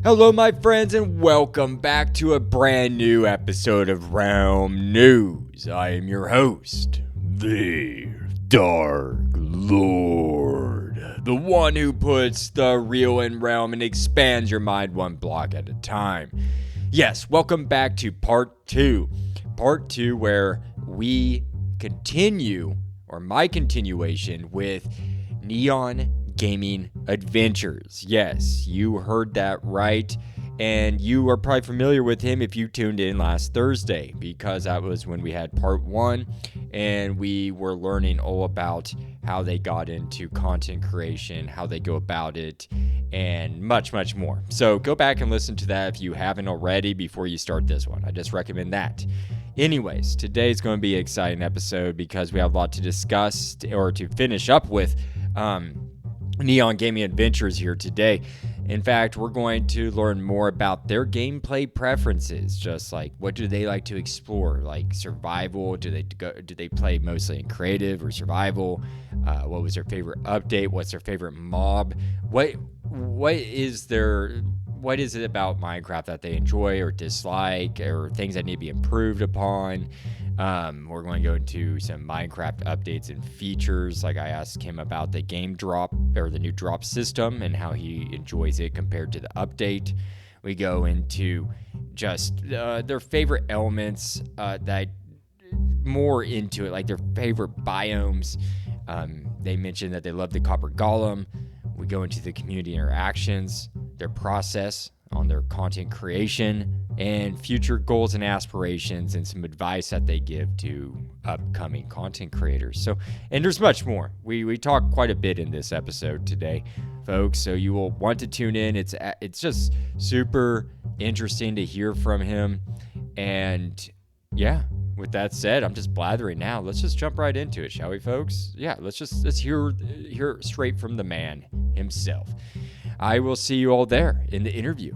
Hello, my friends, and welcome back to a brand new episode of Realm News. I am your host, the Dark Lord, the one who puts the real in Realm and expands your mind one block at a time. Yes, welcome back to part two. Part two, where we continue, or my continuation, with NeonGamingAdventures. Yes, you heard that right. And you are probably familiar with him if you tuned in last Thursday, because that was when we had part one and we were learning all about how they got into content creation, how they go about it, and much, much more. So go back and listen to that if you haven't already before you start this one. I just recommend that. Anyways, today's going to be an exciting episode because we have a lot to discuss or to finish up with NeonGamingAdventures here today. In fact, we're going to learn more about their gameplay preferences, just like what do they like to explore, like survival. Do they play mostly in creative or survival? What was their favorite update? What's their favorite mob? What is it about Minecraft that they enjoy or dislike, or things that need to be improved upon? We're going to go into some Minecraft updates and features. Like I asked him about the game drop or the new drop system and how he enjoys it compared to the update. We go into just their favorite elements that more into it, like their favorite biomes. They mentioned that they love the copper golem. We go into the community interactions, their process on their content creation, and future goals and aspirations, and some advice that they give to upcoming content creators. So, and there's much more. We talk quite a bit in this episode today, folks, so you will want to tune in. It's just super interesting to hear from him. And yeah, with that said, I'm just blathering now. Let's just jump right into it, shall we, folks? Yeah, let's hear straight from the man himself. I will see you all there in the interview.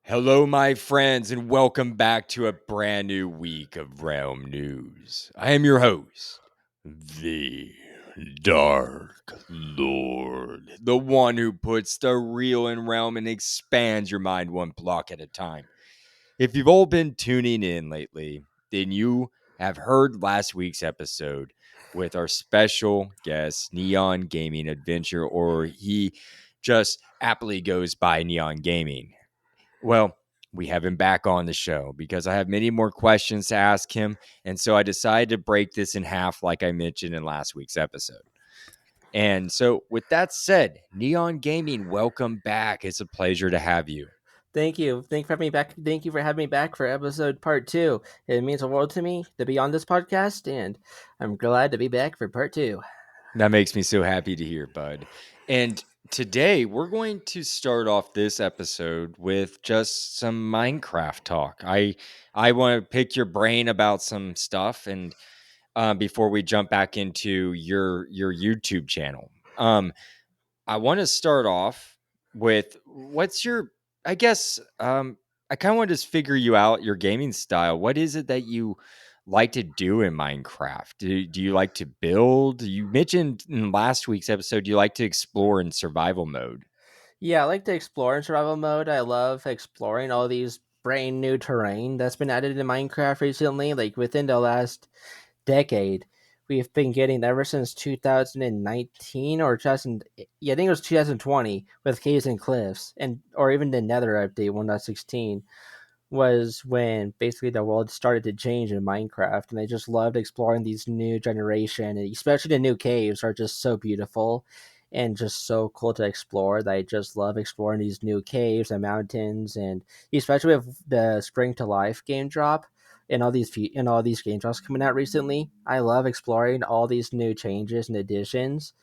Hello, my friends, and welcome back to a brand new week of Realm News. I am your host, the Dark Lord, the one who puts the real in Realm and expands your mind one block at a time. If you've all been tuning in lately, then you have heard last week's episode with our special guest, Neon Gaming Adventure, or he just aptly goes by Neon Gaming. Well, we have him back on the show because I have many more questions to ask him. And so I decided to break this in half, like I mentioned in last week's episode. And so, with that said, Neon Gaming, welcome back. It's a pleasure to have you. Thank you. Thank you for having me back. Thank you for having me back for episode part 2. It means the world to me to be on this podcast, and I'm glad to be back for part 2. That makes me so happy to hear, bud. And today we're going to start off this episode with just some Minecraft talk. I want to pick your brain about some stuff, and before we jump back into your YouTube channel, I want to start off with what's your, I guess, I kind of want to just figure you out, your gaming style. What is it that you like to do in Minecraft? Do you like to build? You mentioned in last week's episode you like to explore in survival mode. Yeah, I like to explore in survival mode. I love exploring all these brand new terrain that's been added in Minecraft recently, like within the last decade. We've been getting ever since 2019 or 2000, yeah, I think it was 2020 with Caves and Cliffs, and or even the Nether update 1.16 was when basically the world started to change in Minecraft, and I just loved exploring these new generation, and especially the new caves are just so beautiful and just so cool to explore that I just love exploring these new caves and mountains, and especially with the Spring to Life game drop and all these game drops coming out recently. I love exploring all these new changes and additions,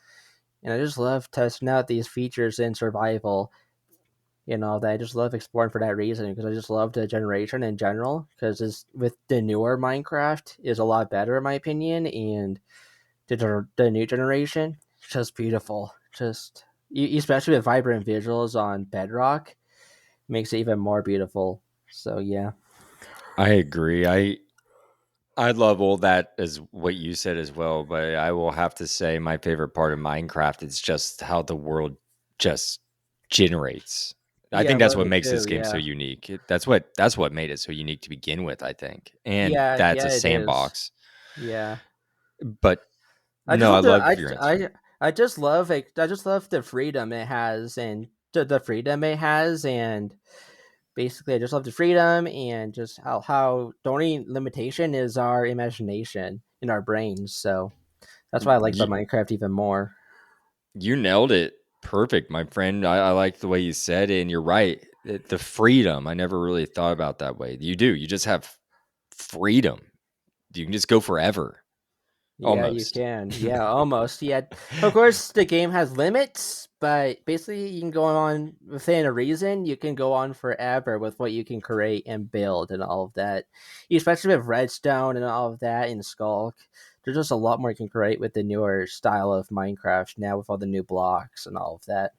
and I just love testing out these features in survival, that I just love exploring for that reason, because I just love the generation in general, because with the newer Minecraft is a lot better in my opinion, and the new generation, just beautiful, just especially with vibrant visuals on Bedrock, makes it even more beautiful. So yeah. I agree. I love all that as what you said as well, but I will have to say my favorite part of Minecraft is just how the world just generates. I Yeah, I think that's love what it makes too. this game so Yeah, unique. That's what made it so unique to begin with, I think. And yeah, that's yeah. a It is. sandbox. Yeah. But I just no, I love the love your answer. I just love it. I just love the freedom it has and the freedom it has and basically I just love the freedom and just how the only limitation is our imagination in our brains. So that's why I like about You, Minecraft even more. you nailed it. Perfect, my friend. I like the way you said it, and you're right. The freedom. I never really thought about that way. You do. You just have freedom. You can just go forever. Yeah, you Almost. can. Yeah, almost. Yeah. Of course, the game has limits, but basically, you can go on within a reason. You can go on forever with what you can create and build and all of that. Especially with Redstone and all of that in Skulk. There's just a lot more you can create with the newer style of Minecraft now with all the new blocks and all of that.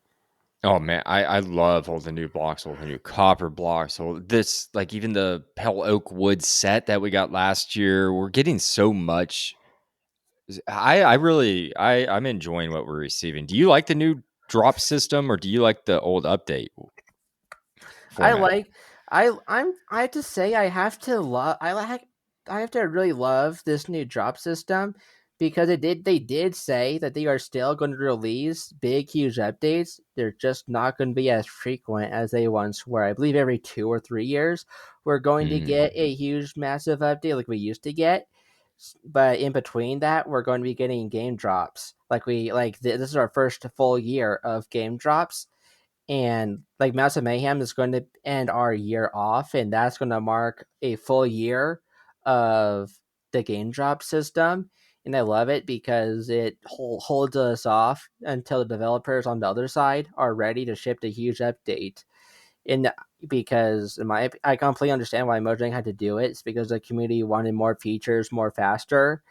Oh man, I love all the new blocks, all the new copper blocks, all this like even the pale oak wood set that we got last year. We're getting so much. I really I'm enjoying what we're receiving. Do you like the new drop system or do you like the old update I format? like I have to say I have to love I have to really love this new drop system because they did say that they are still going to release big huge updates. They're just not going to be as frequent as they once were. I believe every 2 or 3 years we're going to get Mm, a huge massive update like we used to get. But in between that, we're going to be getting game drops. This is our first full year of game drops and like Massive Mayhem is going to end our year off, and that's going to mark a full year of the game drop system. And I love it because it holds us off until the developers on the other side are ready to ship the huge update. And because I completely understand why Mojang had to do it. It's because the community wanted more features more faster,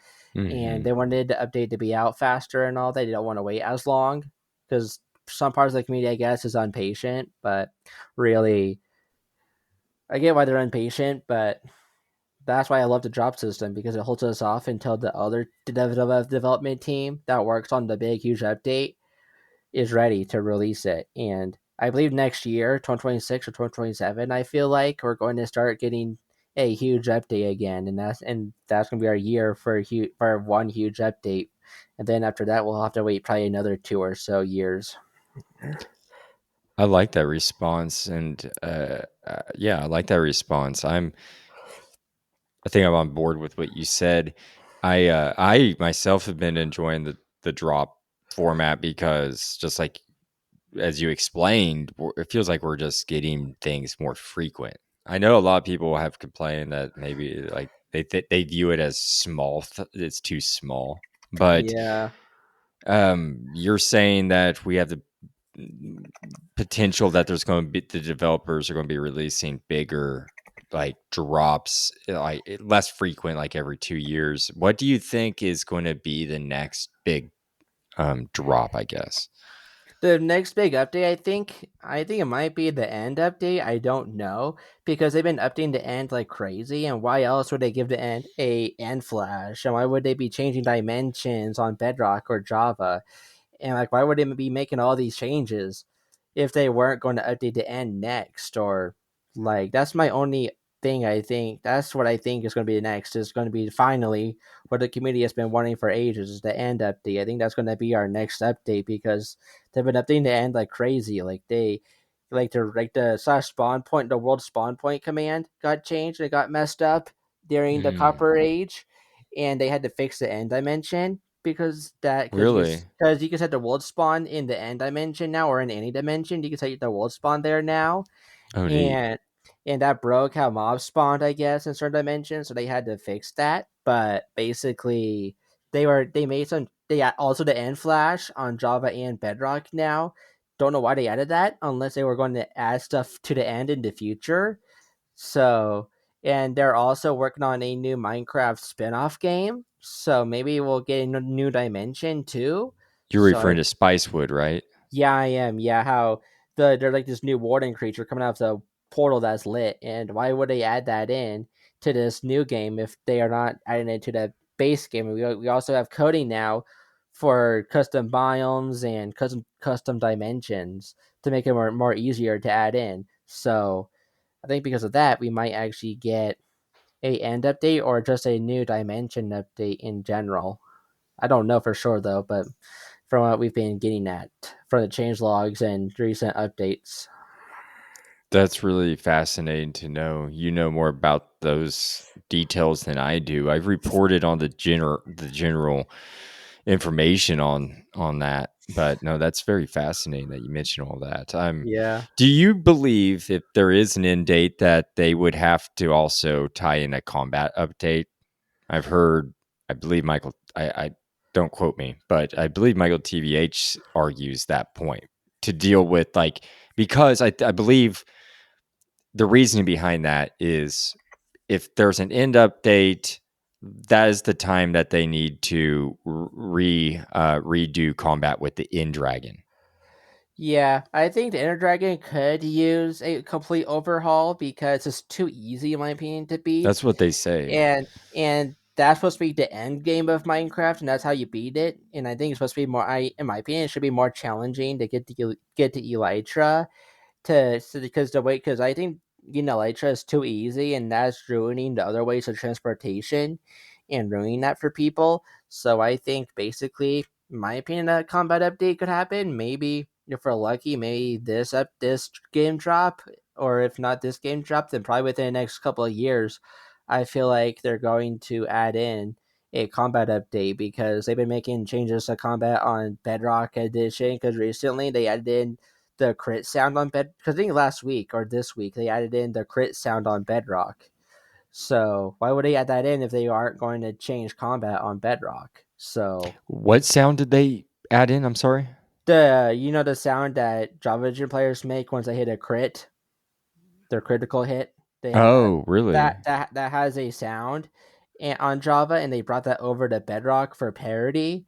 and hmm. they wanted the update to be out faster and all that. They don't want to wait as long because some parts of the community, I guess, is impatient. But really, I get why they're impatient, but that's why I love the drop system because it holds us off until the other development team that works on the big, huge update is ready to release it. And I believe next year, 2026 or 2027, I feel like we're going to start getting a huge update again, and that's going to be our year for one huge update. And then after that, we'll have to wait probably another 2 or so years. I like that response, and yeah, I like that response. I think I'm on board with what you said. I myself have been enjoying the drop format because just like as you explained, it feels like we're just getting things more frequent. I know a lot of people have complained that maybe like they view it as small. It's too small, but Yeah. you're saying that we have the mm, potential that there's going to be the developers are going to be releasing bigger like drops like less frequent like every 2 years. What do you think is going to be the next big drop, I guess? The next big update, I think it might be the end update. I don't know because they've been updating the end like crazy, and why else would they give the end a end flash? And why would they be changing dimensions on Bedrock or Java? And like, why would they be making all these changes if they weren't going to update the end next? Or like, that's my only thing. I think that's what I think is going to be next. Is going to be finally what the community has been wanting for ages is the end update. I think that's going to be our next update because they've been updating the end like crazy. Like the slash spawn point, the world spawn point command got changed. It got messed up during the Mm, Copper Age, and they had to fix the end dimension really? because you can set the world spawn in the end dimension now or in any dimension. You can set the world spawn there now, Oh, neat. and that broke how mobs spawned, I guess, in certain dimensions. So they had to fix that. But basically, they made some. Also the end flash on Java and Bedrock now. Don't know why they added that unless they were going to add stuff to the end in the future. So, and they're also working on a new Minecraft spin-off game. So maybe we'll get a new dimension too. You're So referring to Spicewood, right? yeah, I am. Yeah, how they're like this new warden creature coming out of the portal that's lit, and why would they add that in? to this new game if they are not adding it to the base game. We also have coding now for custom biomes and custom dimensions to make it more easier to add in. So I think because of that, we might actually get a end update or just a new dimension update in general. I don't know for sure though, but from what we've been getting at from the change logs and recent updates. That's really fascinating to know. You know more about those details than I do. I've reported on the general information on that, but no, that's very fascinating that you mentioned all that. Yeah. Do you believe if there is an end date that they would have to also tie in a combat update? I've heard, I believe Michael, I don't quote me, but I believe Michael TVH argues that point to deal with because I believe the reasoning behind that is if there's an end update, that is the time that they need to redo combat with the end dragon. Yeah, I think the Inner Dragon could use a complete overhaul because it's too easy, in my opinion, to beat. That's what they say. And that's supposed to be the end game of Minecraft, and that's how you beat it. And I think it's supposed to be more. In my opinion, it should be more challenging to get to Elytra because the way because I think Elytra is too easy, and that's ruining the other ways of transportation and ruining that for people. So I think basically, in my opinion, a combat update could happen. Maybe if we're lucky, maybe this game drop, or if not this game drop, then probably within the next couple of years, I feel like they're going to add in a combat update because they've been making changes to combat on Bedrock Edition. Because recently they added in the crit sound on bed because I think last week or this week they added in the crit sound on Bedrock. So why would they add that in if they aren't going to change combat on Bedrock? So What sound did they add in? I'm sorry. the sound that Java Engine players make once they hit a crit, their critical hit, they have Oh, really? that has a sound on Java, and they brought that over to Bedrock for parity.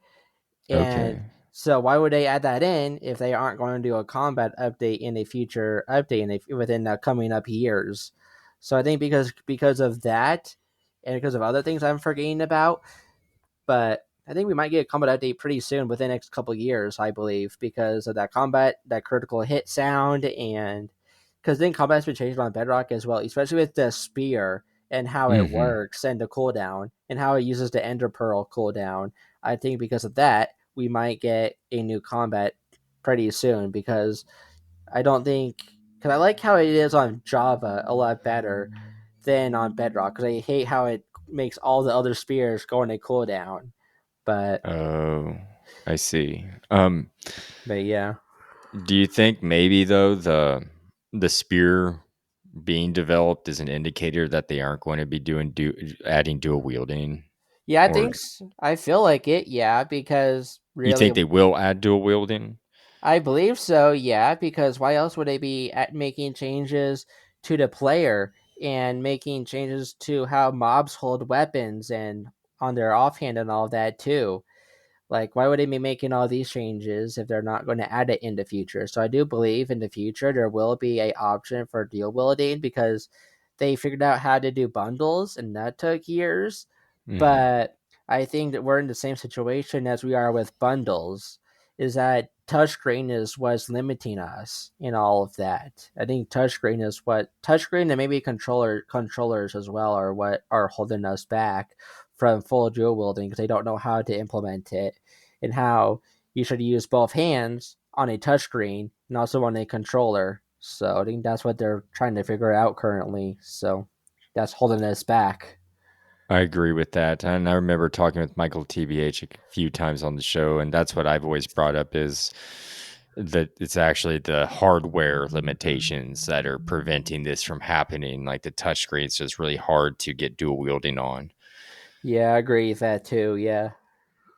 And Okay. so why would they add that in if they aren't going to do a combat update in a future update within the coming up years? So I think because of that and because of other things I'm forgetting about, but I think we might get a combat update pretty soon within the next couple of years, I believe, because of that critical hit sound, and because then combat's been changed on Bedrock as well, especially with the spear and how it Hmm. works and the cooldown and how it uses the Ender Pearl cooldown. I think because of that, we might get a new combat pretty soon because I don't think because I like how it is on Java a lot better than on Bedrock because I hate how it makes all the other spears go on a cooldown. But Oh, I see. but yeah. Do you think maybe though the spear being developed is an indicator that they aren't going to be adding dual wielding, Yeah, I or think I feel like it, yeah, because you really think they will add dual wielding? I believe so, yeah, because why else would they be making changes to the player and making changes to how mobs hold weapons and on their offhand and all that too? Like, why would they be making all these changes if they're not going to add it in the future? So I do believe in the future there will be a option for deal building because they figured out how to do bundles and that took years. Hmm. But I think that we're in the same situation as we are with bundles. Is that touchscreen is what's limiting us in all of that. I think touchscreen and maybe controllers as well are what are holding us back from full dual wielding because they don't know how to implement it and how you should use both hands on a touchscreen and also on a controller. So I think that's what they're trying to figure out currently. So that's holding us back. I agree with that, and I remember talking with Michael TBH a few times on the show, and that's what I've always brought up is that it's actually the hardware limitations that are preventing this from happening. Like the touchscreen is just really hard to get dual wielding on. Yeah, I agree with that too. Yeah.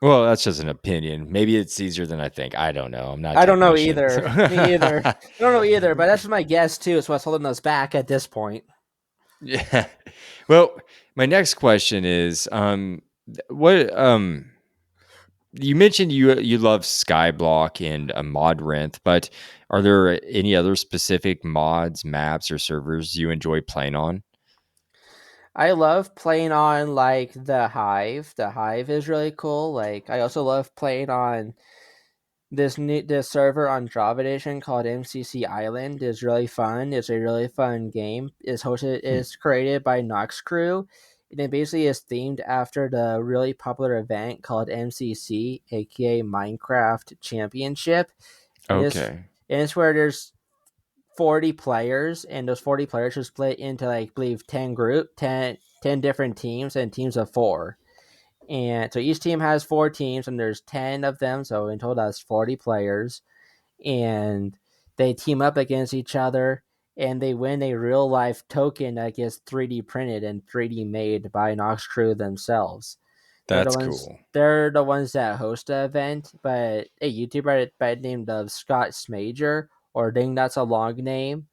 Well, that's just an opinion. Maybe it's easier than I think. I don't know. I'm not a I don't know technician. either. Me either. I don't know either, but that's my guess too. It's what's holding us back at this point. Yeah. Well, my next question is, what you mentioned you love Skyblock and Modrinth, but are there any other specific mods, maps, or servers you enjoy playing on? I love playing on like the Hive. The Hive is really cool. Like I also love playing on this server on Java Edition called MCC Island. Is really fun. It's a really fun game. Hmm. Is created by Nox Crew, and it basically is themed after the really popular event called MCC, aka Minecraft Championship, and Okay, it's where there's 40 players, and those 40 players are split into like I believe 10 different teams and teams of four. And so each team has four teams, and there's 10 of them. So in total, that's 40 players. And they team up against each other, and they win a real life token that gets 3D printed and 3D made by Nox Crew themselves. that's cool. They're the ones that host the event, but a YouTuber by the name of Scott Smager, or I think that's a long name,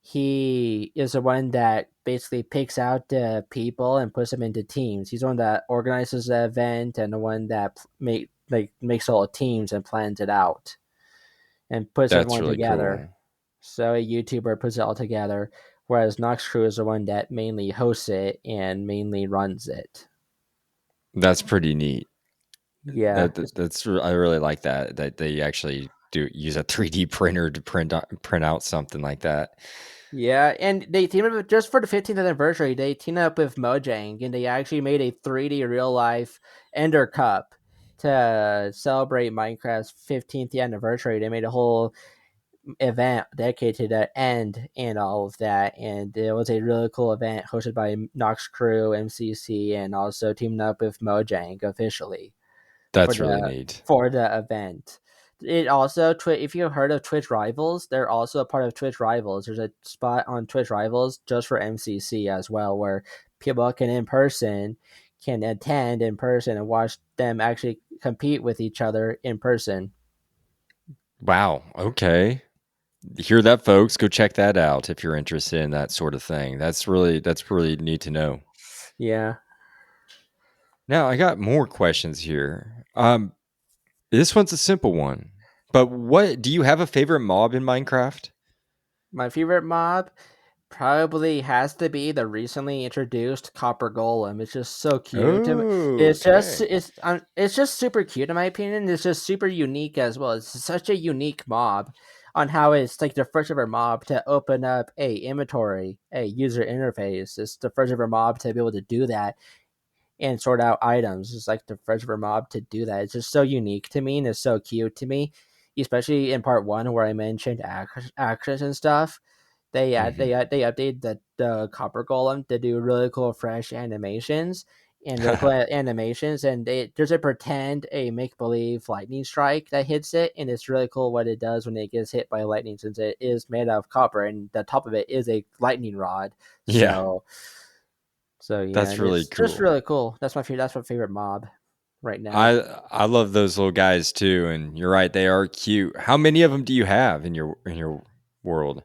he is the one that basically picks out the people and puts them into teams. He's the one that organizes the event and the one that makes all the teams and plans it out and puts That's everyone really cool. together. So a YouTuber puts it all together, whereas Nox Crew is the one that mainly hosts it and mainly runs it. That's pretty neat. Yeah, I really like that they actually do use a 3D printer to print out something like that. yeah, and they teamed up just for the 15th anniversary. They teamed up with Mojang, and they actually made a 3D real life Ender Cup to celebrate Minecraft's 15th anniversary. They made a whole event dedicated to the end and all of that, and it was a really cool event hosted by Nox Crew, MCC, and also teamed up with Mojang officially That's really neat. for the event. It also if you've heard of Twitch Rivals, they're also a part of Twitch Rivals. There's a spot on Twitch Rivals just for MCC as well, where people can attend in person and watch them actually compete with each other in person. Wow. Okay. Hear that, folks? Go check that out if you're interested in that sort of thing. That's really neat to know. Yeah. Now I got more questions here. This one's a simple one, but what do you have a favorite mob in Minecraft? My favorite mob probably has to be the recently introduced Copper Golem. It's just so cute. Oh, okay. It's just super cute in my opinion. It's just super unique as well. It's such a unique mob on how it's like the first ever mob to open up a inventory, a user interface. It's the first ever mob to be able to do that and sort out items. It's like the first ever mob to do that. It's just so unique to me and it's so cute to me, especially in part one where I mentioned actions and stuff. Hmm. They updated the copper golem to do really cool fresh animations and really cool animations, and there's a pretend a make believe lightning strike that hits it, and it's really cool what it does when it gets hit by lightning since it is made out of copper and the top of it is a lightning rod. Yeah, So yeah, that's and really it's just cool. really cool. That's my favorite mob right now. I I love those little guys too, and you're right, they are cute. How many of them do you have in your world?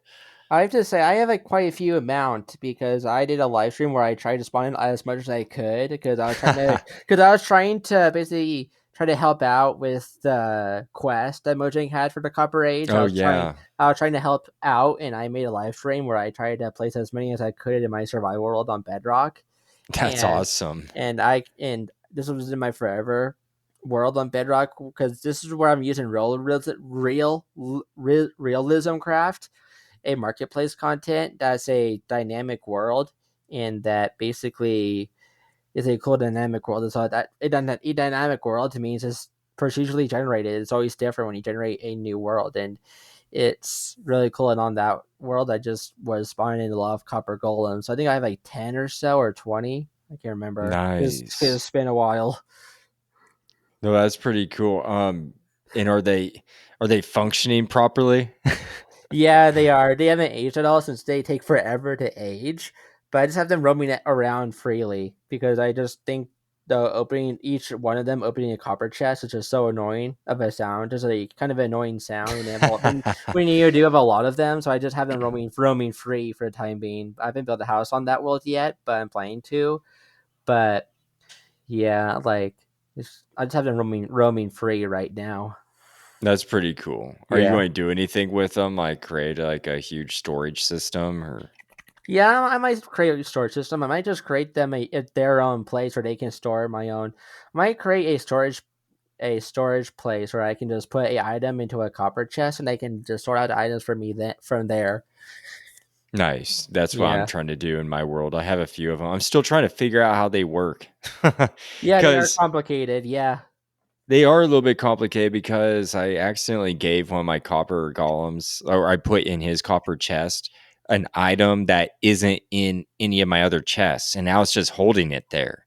I have to say I have like quite a few amount because I did a live stream where I tried to spawn in as much as I could because I was trying to basically try to help out with the quest that Mojang had for the Copper Age. Oh yeah, I was trying to help out, and I made a live stream where I tried to place as many as I could in my survival world on Bedrock, that's and awesome. and this was in my forever world on Bedrock because this is where I'm using realism craft, a marketplace content that's a dynamic world, and that basically is a cool dynamic world. So that a dynamic world to me is just procedurally generated. It's always different when you generate a new world, and it's really cool. And on that world, I just was spawning in a lot of copper golems. So I think I have like 10 or so or 20. I can't remember. Nice. It's been a while. No, that's pretty cool. And are they functioning properly? Yeah, they are. They haven't aged at all since they take forever to age. But I just have them roaming around freely because I just think the opening each one of them opening a copper chest is just so annoying of a sound. Just a kind of annoying sound when they have when you do have a lot of them. So I just have them roaming free for the time being. I haven't built a house on that world yet, but I'm planning to. But yeah, like I just have them roaming free right now. That's pretty cool. Are you Yeah. going to do anything with them, like create like a huge storage system or? Yeah, I might create a storage system. I might just create them at their own place where they can store my own. I might create a storage place where I can just put a item into a copper chest and they can just sort out the items for me from there. Nice. That's what I'm Yeah. trying to do in my world. I have a few of them. I'm still trying to figure out how they work. Yeah, they are Because complicated. Yeah. they are a little bit complicated because I accidentally gave one of my copper golems, or I put in his copper chest, an item that isn't in any of my other chests. And now it's just holding it there.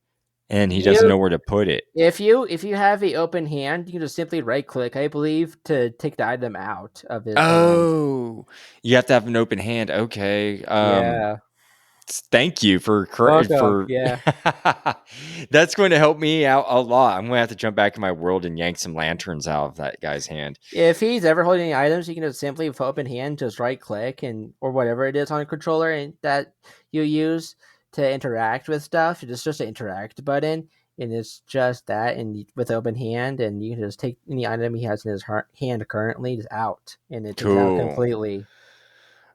And he doesn't You know where to put it. if you have a open hand, you can just simply right click, I believe, to take the item out of his hand. Oh, you have to have an open hand. Okay. Yeah. Thank you for Welcome. for Yeah. that's going to help me out a lot. I'm going to have to jump back in my world and yank some lanterns out of that guy's hand. If he's ever holding any items, you can just simply with open hand, just right click and or whatever it is on a controller and that you use to interact with stuff. It's just an interact button, and it's just that, and with open hand, and you can just take any item he has in his hand currently just out, and it takes it out Cool. completely.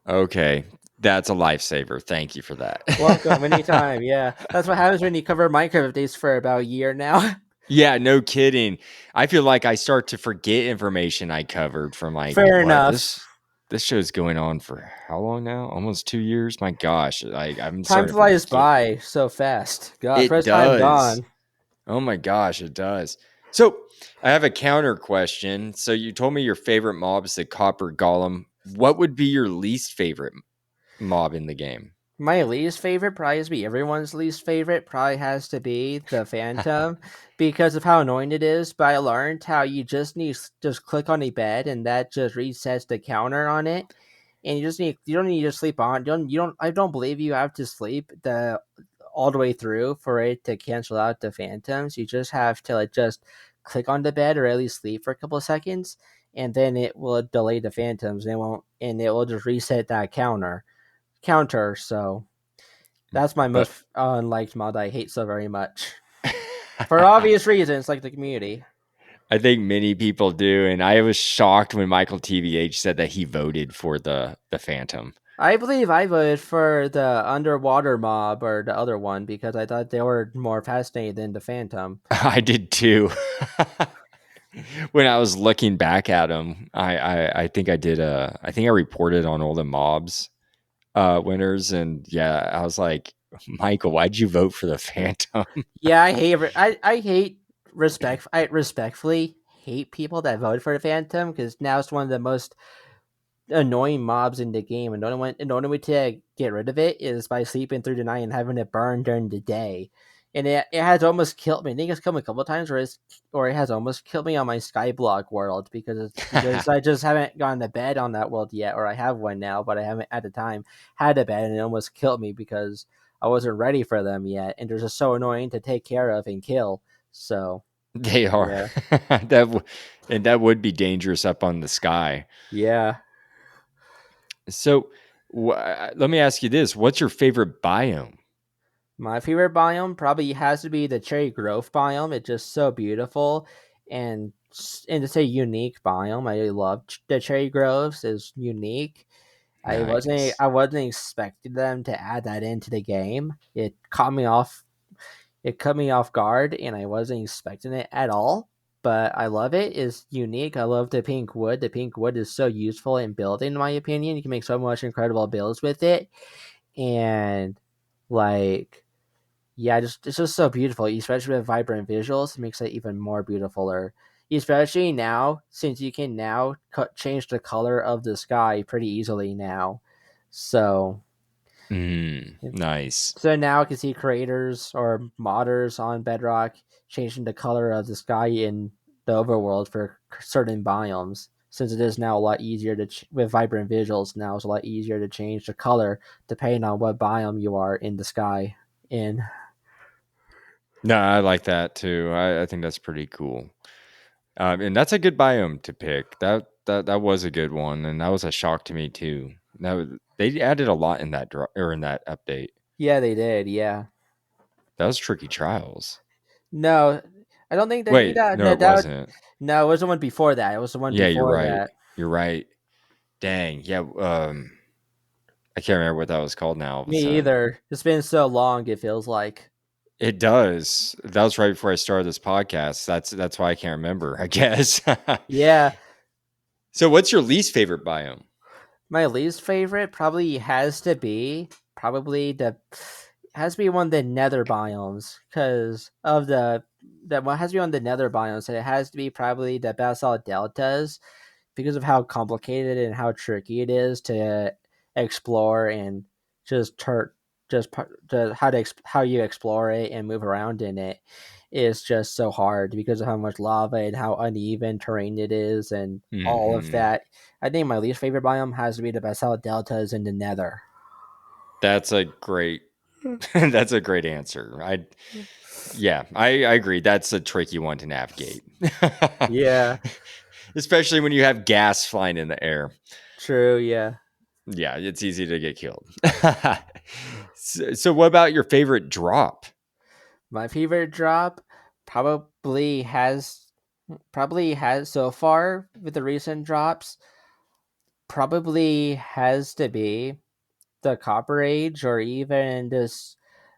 Okay. That's a lifesaver. Thank you for that. Welcome anytime. Yeah, that's what happens when you cover Minecraft updates for about a year now. Yeah, no kidding. I feel like I start to forget information I covered from like Fair what enough. this show's going on for how long now? Almost 2 years. My gosh, I'm Time starting to flies forget. by so fast. Gosh, It where's time does. gone? Oh my gosh, it does. So I have a counter question. So you told me your favorite mob is the copper golem. What would be your least favorite mob in the game? My least favorite probably has to be everyone's least favorite. Probably has to be the Phantom because of how annoying it is. But I learned how you just need just click on a bed and that just resets the counter on it. And you don't need to sleep on. You don't I don't believe you have to sleep the all the way through for it to cancel out the phantoms. You just have to like just click on the bed or at least sleep for a couple of seconds, and then it will delay the phantoms and it will just reset that counter. So that's my But most unliked mod I hate so very much. For obvious reasons, like the community. I think many people do, and I was shocked when Michael TVH said that he voted for the Phantom. I believe I voted for the underwater mob or the other one because I thought they were more fascinating than the Phantom. I did too. When I was looking back at him, I think I did I think I reported on all the mobs winners, and yeah, I was like, Michael, why'd you vote for the Phantom? Yeah, I respectfully hate people that voted for the Phantom because now it's one of the most annoying mobs in the game, and the only way to get rid of it is by sleeping through the night and having it burn during the day. And it has almost killed me. I think it's killed me a couple of times, or it has almost killed me on my Skyblock world because I just haven't gone to bed on that world yet, or I have one now, but I haven't at the time had a bed, and it almost killed me because I wasn't ready for them yet, and they're just so annoying to take care of and kill. So They are. yeah, And that would be dangerous up on the sky. yeah. So let me ask you this: what's your favorite biome? My favorite biome probably has to be the cherry grove biome. It's just so beautiful, and it's a unique biome. I really love the cherry groves. It's unique. Nice. I wasn't expecting them to add that into the game. It caught me off. It caught me off guard, and I wasn't expecting it at all. But I love it. It's unique. I love the pink wood. The pink wood is so useful in building, in my opinion. You can make so much incredible builds with it, and like yeah, just it's just so beautiful, especially with vibrant visuals. It makes it even more beautifuler. Especially now, since you can now change the color of the sky pretty easily now. So, Nice. so now I can see creators or modders on Bedrock changing the color of the sky in the overworld for certain biomes. Since it is now a lot easier with vibrant visuals, now it's a lot easier to change the color depending on what biome you are in the sky in. No, I like that too. I think that's pretty cool. And that's a good biome to pick. That was a good one, and that was a shock to me too. They added a lot in or in that update. Yeah, they did. Yeah. That was tricky trials. No, I don't think they did Wait, that. no, No, it wasn't. no, it was the one before that. It was the one Yeah, you're before right. that. You're right. Dang. Yeah. I can't remember what that was called now all of a Me sudden. either. It's been so long. It feels like. It does. That was right before I started this podcast. That's why I can't remember, I guess. Yeah, So what's your least favorite biome? my least favorite probably has to be probably the has to be one of the nether biomes because of the one has to be one of the nether biomes. So it has to be probably the basalt deltas because of how complicated and how tricky it is to explore and just tur- just how how you explore it and move around in it is just so hard because of how much lava and how uneven terrain it is and all of Hmm. that. I think my least favorite biome has to be the basalt deltas in the Nether. That's a great that's a great answer. I agree. That's a tricky one to navigate. Yeah, Especially when you have gas flying in the air. true. Yeah, Yeah, it's easy to get killed. So what about your favorite drop? my favorite drop probably has so far with the recent drops probably has to be the Copper Age or even this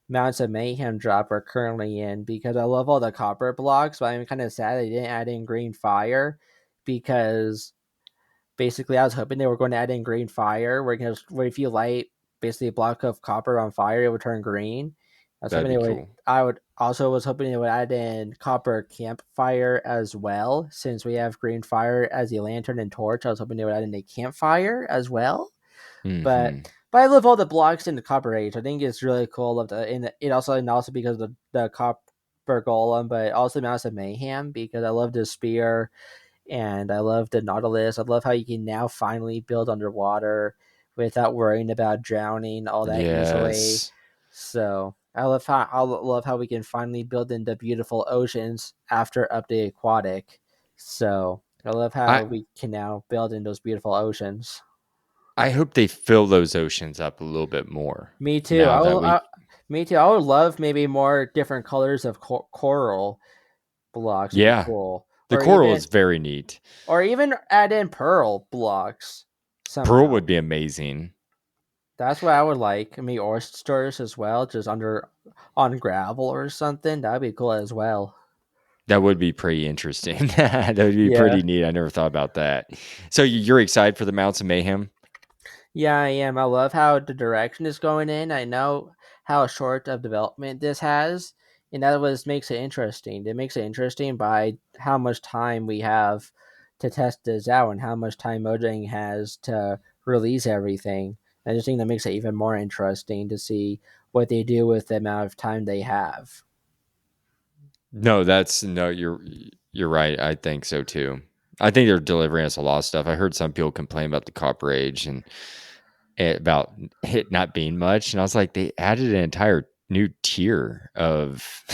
Mounts of Mayhem drop we're currently in because I love all the copper blocks, but I'm kind of sad they didn't add in green fire because basically I was hoping they were going to add in green fire where if you light basically a block of copper on fire, it would turn green. I was That'd hoping be they would. cool. I would also was hoping they would add in copper campfire as well, since we have green fire as the lantern and torch. I was hoping they would add in a campfire as well, but Hmm. I love all the blocks in the Copper Age. I think it's really cool. Of the in the, it also and also because of the Copper Golem, but also Mouse of Mayhem because I love the spear and I love the Nautilus. I love how you can now finally build underwater without worrying about drowning all that easily. Yes. So I love how we can finally build into beautiful oceans after update aquatic. So I love I how we can now build in those beautiful oceans. I hope they fill those oceans up a little bit more Me too. now that we Me too. I would love maybe more different colors of coral blocks would be yeah, cool, the coral is very neat. or even add in pearl blocks Pearl somehow. would be amazing. That's what I would like. I mean, oysters as well, just under on gravel or something. That'd be cool as well. That would be pretty interesting. That would be Yeah. pretty neat. I never thought about that. So you're excited for the Mounts of Mayhem? Yeah, I am. I love how the direction is going in. I know how short of development this has, and that was makes it interesting. It makes it interesting by how much time we have to test this out and how much time Mojang has to release everything. I just think that makes it even more interesting to see what they do with the amount of time they have. No, you're right. I think so too. I think they're delivering us a lot of stuff. I heard some people complain about the Copper Age and about it not being much, and I was like, they added an entire new tier of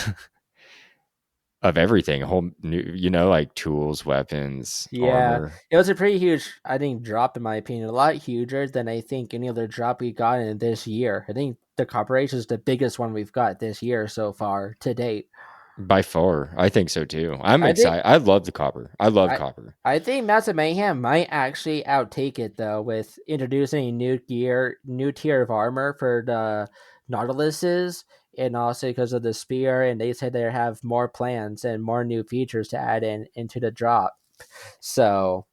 everything, a whole new, like tools, weapons, Yeah, armor. it was a pretty huge, I think, drop in my opinion. A lot huger than I think any other drop we got in this year. I think the Copper Age is the biggest one we've got this year so far to date. By far, I think so too. I'm I think excited. I love the copper. I love I copper. I think Massive Mayhem might actually outtake it though with introducing new tier of armor for the Nautiluses, and also because of the spear. And they said they have more plans and more new features to add in into the drop. So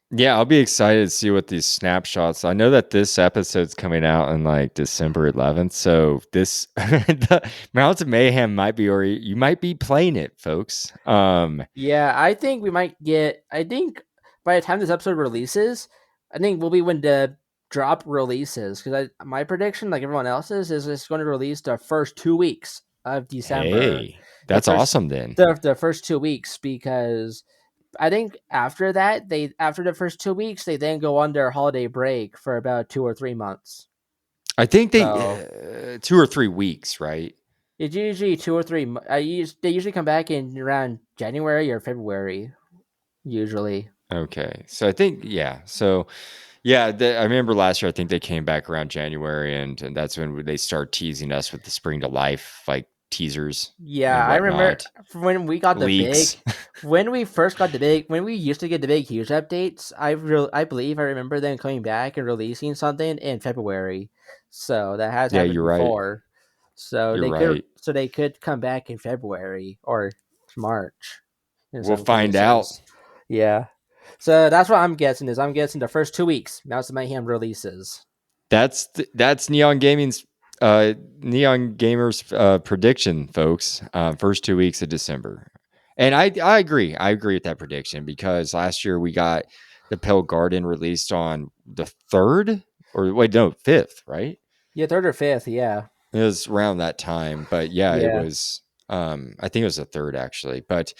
Yeah, I'll be excited to see what these snapshots. I know that this episode's coming out on like December 11th, so this the Mountains of Mayhem might be, or you might be playing it, folks. yeah, I think we might get. I think by the time this episode releases, I think we'll be when the drop releases. Because my prediction, like everyone else's, is it's going to release the first 2 weeks of December. Hey, The that's first, awesome then. the first 2 weeks, because I think after that, they after the first 2 weeks, they then go on their holiday break for about 2 or 3 months. I think they So 2 or 3 weeks, right? it's usually 2 or 3. They usually come back in around January or February. Usually. Okay, so I think yeah, so yeah, I remember last year. I think they came back around January, and that's when they start teasing us with the Spring to Life like teasers Yeah, and I remember whatnot, when we got the big, leaks. when we first got the big, when we used to get the big huge updates. I believe I remember them coming back and releasing something in February. So that has Yeah, happened you're right. before. So You're right. they could come back in February or March in We'll some find out. cases. Yeah. So that's what I'm guessing is I'm guessing the first 2 weeks Mouse of Mayhem releases. That's Neon Gaming's Neon Gamers prediction, folks. First 2 weeks of December, and I agree. I agree with that prediction because last year we got the Pale Garden released on the third or wait no fifth, right? Yeah, third or fifth, yeah. It was around that time, but yeah, it Yeah. was. I think it was the third actually, but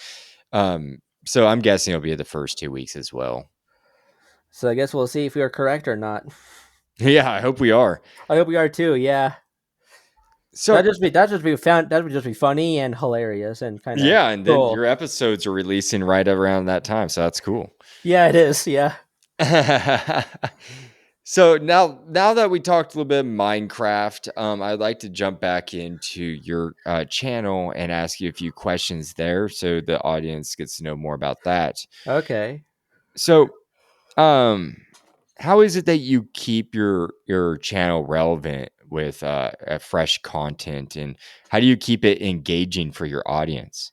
so I'm guessing it'll be the first 2 weeks as well. So I guess we'll see if we are correct or not. Yeah, I hope we are. I hope we are too, yeah. So That would just be funny and hilarious and kind of yeah, and then cool. your episodes are releasing right around that time, so that's cool. Yeah, it is. Yeah. So now that we talked a little bit of Minecraft, I'd like to jump back into your channel and ask you a few questions there, so the audience gets to know more about that. Okay. So, um, how is it that you keep your channel relevant with fresh content, and how do you keep it engaging for your audience?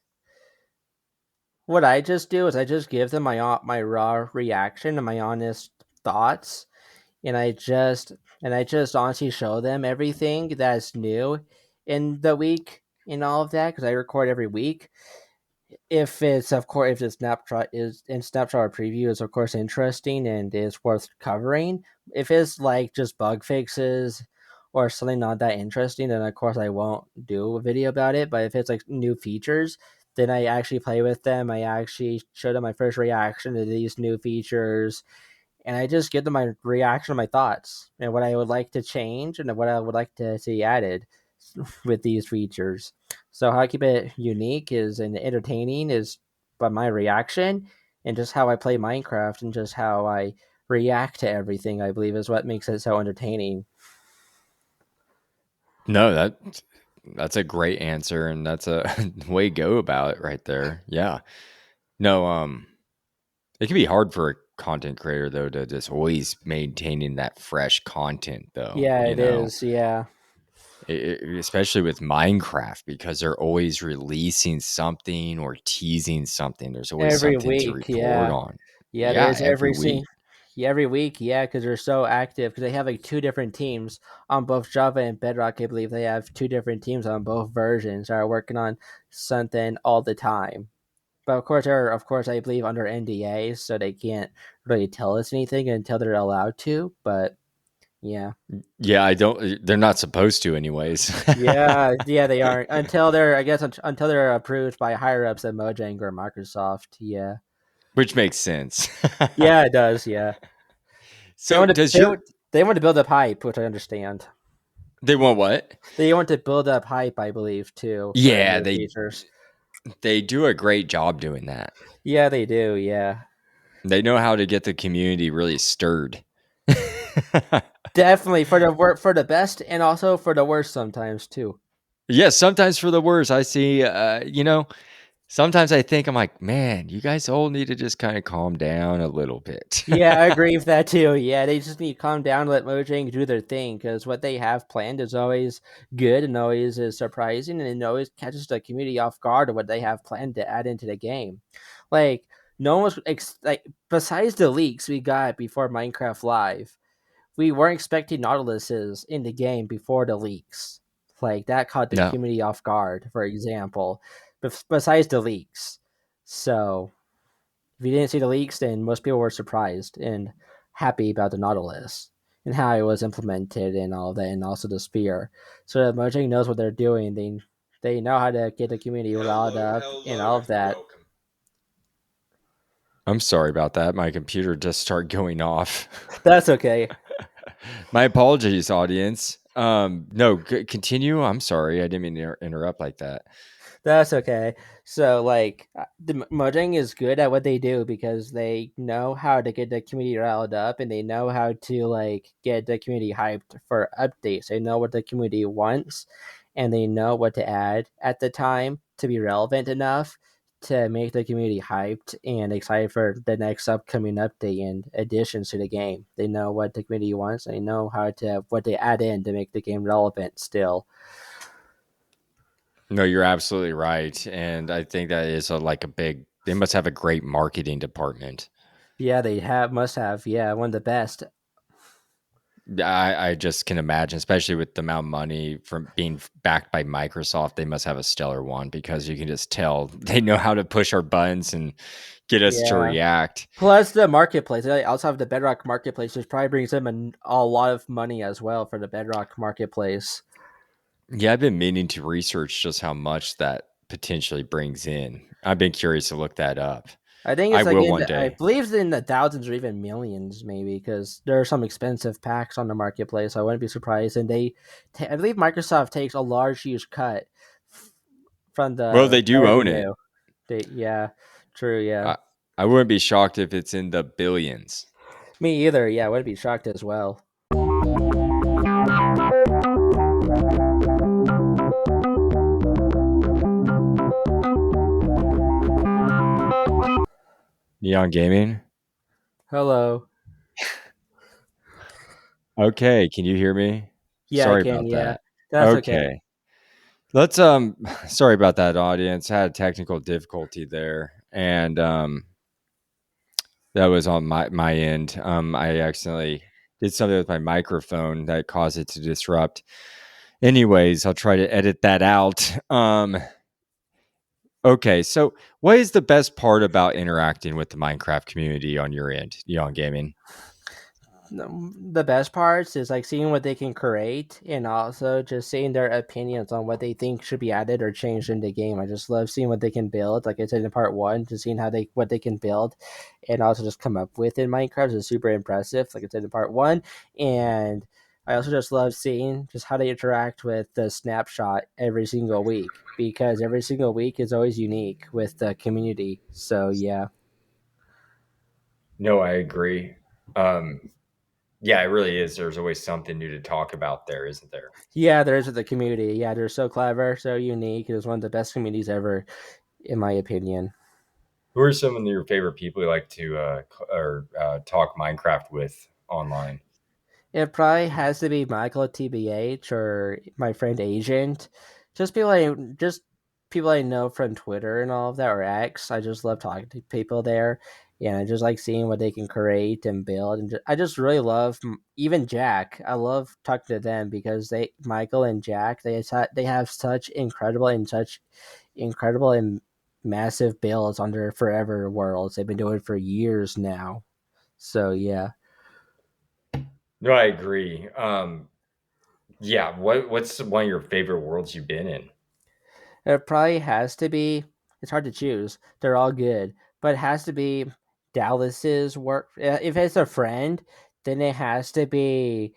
What I just do is I just give them my raw reaction and my honest thoughts, and I just honestly show them everything that's new in the week and all of that because I record every week. If it's of course if the snapshot or preview is of course interesting and is worth covering. If it's like just bug fixes or something not that interesting, then of course I won't do a video about it. But if it's like new features, then I actually play with them. I actually show them my first reaction to these new features, and I just give them my reaction, my thoughts, and what I would like to change and what I would like to see added with these features. So how I keep it unique is and entertaining is by my reaction and just how I play Minecraft and just how I react to everything. I believe is what makes it so entertaining. No, that's a great answer, and that's a way to go about it right there. Yeah. No, it can be hard for a content creator though to just always maintaining that fresh content though, Yeah, it is. Yeah, especially with Minecraft because they're always releasing something or teasing something. There's always every something to week. report Yeah, on. yeah. Yeah, There's every week. yeah, every week. Yeah, because they're so active. Because they have like two different teams on both Java and Bedrock. I believe they have two different teams on both versions that are working on something all the time. But of course, they're of course I believe under NDA, so they can't really tell us anything until they're allowed to. But yeah, Yeah, I don't they're not supposed to anyways. yeah, they are until they're I guess until they're approved by higher ups at Mojang or Microsoft. Yeah, Which makes sense. yeah, it does. Yeah, they So want to does your they want to build up hype, which I understand. they want what? They want to build up hype, I believe, too, for Yeah, new features. they do a great job doing that. Yeah, they do. Yeah, They know how to get the community really stirred. definitely for for the best and also for the worst sometimes too. Yes, sometimes for the worse. I see, sometimes I think I'm like, man, you guys all need to just kind of calm down a little bit. Yeah, I agree with that too. Yeah, they just need to calm down, let Mojang do their thing, because what they have planned is always good and always is surprising, and it always catches the community off guard of what they have planned to add into the game. Like no one was like besides the leaks we got before Minecraft Live, we weren't expecting Nautiluses in the game before the leaks. Like that caught the No. community off guard, for example. Besides the leaks, so if you didn't see the leaks, then most people were surprised and happy about the Nautilus and how it was implemented and all of that, and also the spear. So that Mojang knows what they're doing. They know how to get the community riled Hello, up and hello, all of and that. welcome. I'm sorry about that. My computer just started going off. That's okay. My apologies, audience. No, continue. I'm sorry. I didn't mean to interrupt like that. That's okay. So like the Mojang is good at what they do because they know how to get the community riled up and they know how to like get the community hyped for updates. They know what the community wants and they know what to add at the time to be relevant enough to make the community hyped and excited for the next upcoming update and additions to the game. They know what the community wants, and they know how to what they add in to make the game relevant still. No, you're absolutely right, and I think that is like a big. They must have a great marketing department. Yeah, they have must have, yeah, one of the best. I just can imagine, especially with the amount of money from being backed by Microsoft, they must have a stellar one because you can just tell they know how to push our buttons and get us to Yeah. react. Plus the marketplace. They also have the Bedrock marketplace, which probably brings them a lot of money as well for the Bedrock marketplace. Yeah, I've been meaning to research just how much that potentially brings in. I've been curious to look that up. I think I it's like will one I day. believe it's in the thousands or even millions, maybe, because there are some expensive packs on the marketplace. So I wouldn't be surprised. And I believe Microsoft takes a large, huge cut f- from Well, the they do own it. revenue. Yeah, true. Yeah, I, I wouldn't be shocked if it's in the billions. me either. Yeah, I wouldn't be shocked as well. Neon Gaming. Hello. Okay, can you hear me? Yeah, I Sorry can. about Yeah, that. that's okay. Okay. Let's sorry about that audience. I had technical difficulty there and that was on my end. I accidentally did something with my microphone that caused it to disrupt. Anyways, I'll try to edit that out. Okay, so what is the best part about interacting with the Minecraft community on your end, Neon Gaming? The best parts is like seeing what they can create and also just seeing their opinions on what they think should be added or changed in the game. I just love seeing what they can build. Like I said in part one, just seeing how they what they can build and also just come up with in Minecraft is super impressive. Like I said in part one. And I also just love seeing just how they interact with the snapshot every single week because every single week is always unique with the community. So yeah. No, I agree. Um, yeah, it really is. There's always something new to talk about there, isn't there? Yeah, there is with the community. Yeah, they're so clever, so unique. It was one of the best communities ever, in my opinion. Who are some of your favorite people you like to talk Minecraft with online? It probably has to be Michael at TBH or my friend Agent. Just people I just people I know from Twitter and all of that or X. I just love talking to people there. Yeah, I just like seeing what they can create and build, and I just really love even Jack. I love talking to them because Michael and Jack, they have such incredible and massive builds on their forever worlds. They've been doing it for years now. So yeah. No, I agree. Yeah, what's one of your favorite worlds you've been in? It probably has to be. It's hard to choose. They're all good, but it has to be Dallas's work. If it's a friend, then it has to be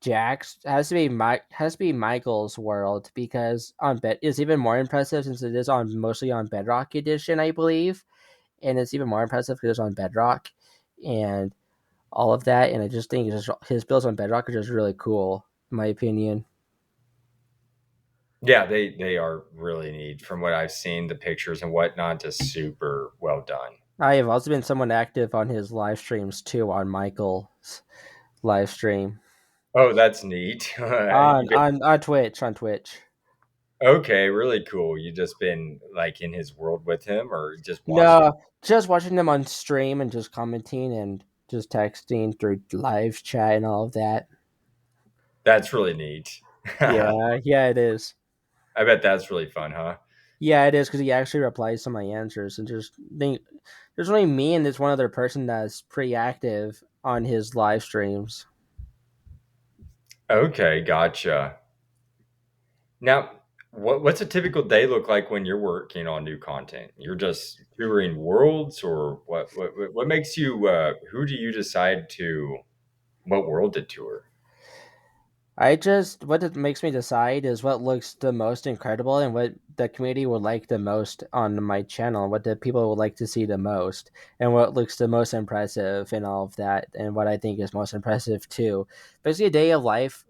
Jack's. Has to be Michael's world because on Bet is even more impressive since it is on mostly on Bedrock Edition, I believe, and it's even more impressive because it's on Bedrock and all of that. And I just think his builds on Bedrock are just really cool, in my opinion. Yeah, they are really neat. From what I've seen, the pictures and whatnot, just super well done. I have also been someone active on his live streams too, on Michael's live stream Oh, that's neat. on Twitch. On Twitch. Okay, really cool. You just been like in his world with him, or just watched him? No, just watching them on stream and just commenting and just texting through live chat and all of that. That's really neat. I Yeah, yeah, it is. bet that's really fun, huh? Yeah, it is because he actually replies to my answers and just think there's only me and there's one other person that's pretty active on his live streams. Okay, gotcha. Now, what's a typical day look like when you're working on new content? You're just touring worlds, or what makes you? Who do you decide to? What world to tour? I just what it makes me decide is what looks the most incredible and what the community would like the most on my channel, what the people would like to see the most, and what looks the most impressive and all of that, and what I think is most impressive too. Basically, a day of life.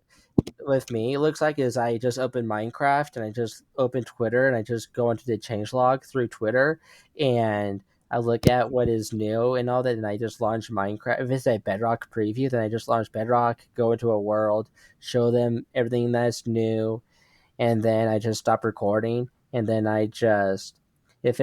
with me, it looks like is I just open Minecraft and I just open Twitter and I just go into the changelog through Twitter and I look at what is new and all that, and I just launch Minecraft. If it's a Bedrock preview, then I just launch Bedrock, go into a world, show them everything that's new, and then I just stop recording, and then I just if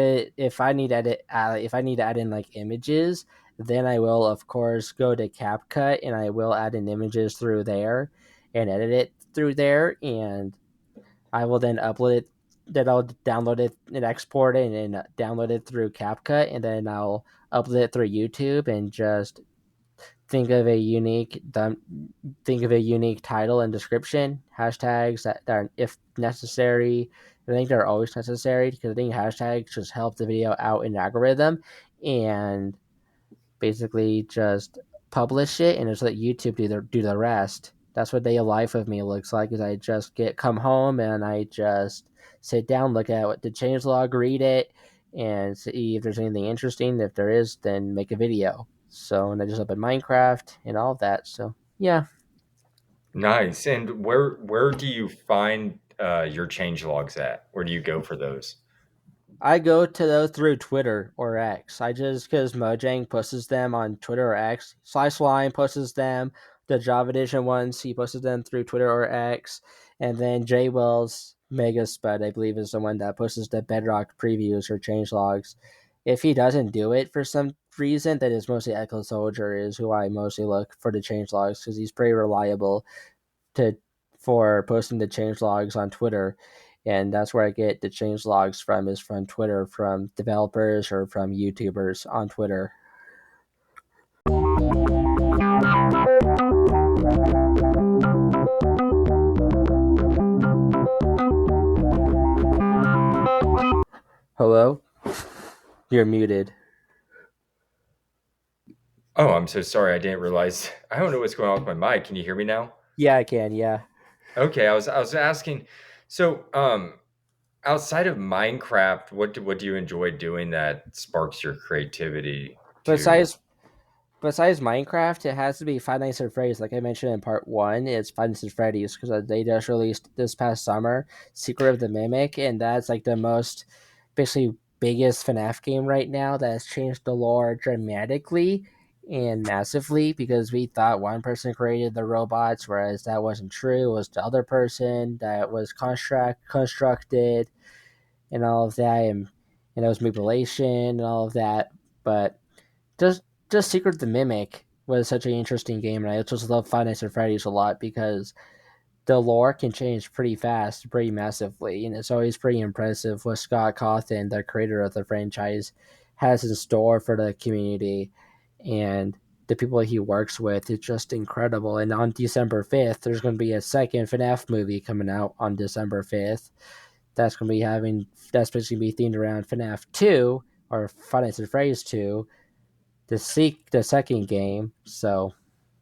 I need edit if I need to add in like images, then I will of course go to CapCut and I will add in images through there and edit it through there, and I will then upload it. Then I'll download it and export it and download it through CapCut, and then I'll upload it through YouTube and just think of a unique think of a unique title and description, hashtags that are if necessary. I think they're always necessary because I think hashtags just help the video out in the algorithm, and basically just publish it and just let YouTube do the rest. That's what day of life of me looks like. Is I just get come home and I just sit down, look at what the changelog, read it, and see if there's anything interesting. If there is, then make a video. So and I just open Minecraft and all of that. So yeah, Nice. And where do you find your change logs at? Where do you go for those? I go to those through Twitter or X. I just because Mojang posts them on Twitter or X. Sliceline posts them. The Java Edition ones he posted them through Twitter or X, and then Jay Wells Mega Spud I believe is the one that posts the Bedrock previews or change logs. If he doesn't do it for some reason, then it's mostly Echo Soldier is who I mostly look for the change logs because he's pretty reliable to for posting the change logs on Twitter, and that's where I get the change logs from is from Twitter, from developers or from YouTubers on Twitter. Hello, you're muted. Oh, I'm so sorry. I didn't realize. I don't know what's going on with my mic. Can you hear me now? Yeah, I can. Yeah, Okay, I was asking. So, outside of Minecraft, what do you enjoy doing that sparks your creativity to? besides besides Minecraft, it has to be Five Nights at Freddy's. Like I mentioned in part one, it's Five Nights at Freddy's because they just released this past summer Secret of the Mimic, and that's like the most basically biggest FNAF game right now that has changed the lore dramatically and massively because we thought one person created the robots, whereas that wasn't true. It was the other person that was constructed and all of that, and it was manipulation and all of that. But just just Secret of the Mimic was such an interesting game, and I just love Five Nights at Freddy's a lot because the lore can change pretty fast, pretty massively, and it's always pretty impressive what Scott Cawthon, the creator of the franchise, has in store for the community and the people he works with. It's just incredible. And on December 5th, there's going to be a second FNAF movie coming out on December 5th. That's basically be themed around FNAF 2 or Five Nights at Freddy's 2, the second game, so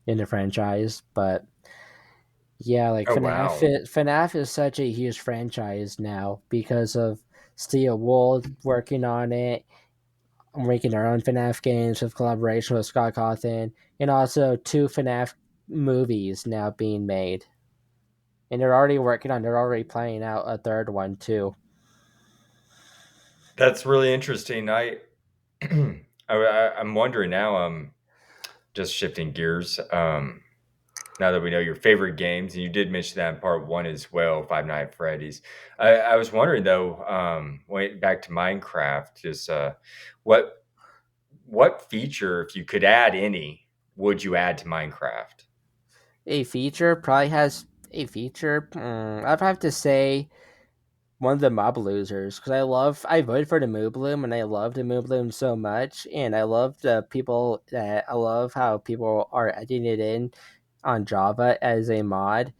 in the franchise. But yeah, like Oh wow, FNAF is such a huge franchise now because of Steel Wool working on it, making their own FNAF games with collaboration with Scott Cawthon, and also two FNAF movies now being made. And they're already planning out a third one too. that's really interesting. I'm wondering now. Just shifting gears. Now that we know your favorite games, and you did mention that in part one as well, Five Nights at Freddy's. I was wondering though, wait back to Minecraft, just what what feature, if you could add any, would you add to Minecraft? A feature probably has a feature. I'd have to say one of the mob losers because I voted for the Moo Bloom and I love the Moo Bloom so much, and I love the people that I love how people are adding it in on Java as a mod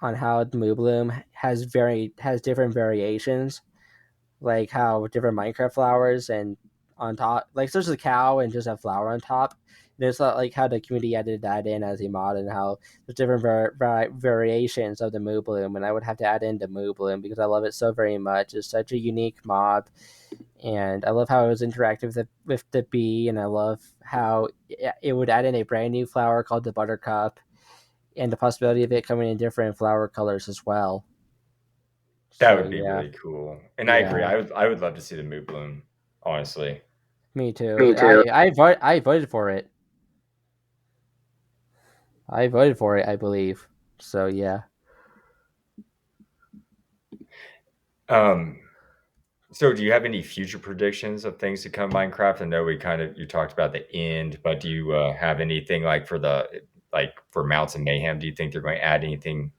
on how the Moo Bloom has different variations, like how different Minecraft flowers and on top, like there's a cow and just a flower on top. There's like how the community added that in as a mod, and how there's different variations of the Moo Bloom, and I would have to add in the Moo Bloom because I love it so very much. It's such a unique mob, and I love how it was interactive with the bee, and I love how it would add in a brand new flower called the Buttercup, and the possibility of it coming in different flower colors as well. That So would be yeah, really cool, and I agree. yeah, I would love to see the mood bloom, honestly. me too. Me too. I voted for it. I voted for it, I believe. So yeah. Um, so do you have any future predictions of things to come Minecraft? I know you talked about the end, but do you have anything like for Mounts and Mayhem? Do you think they're going to add anything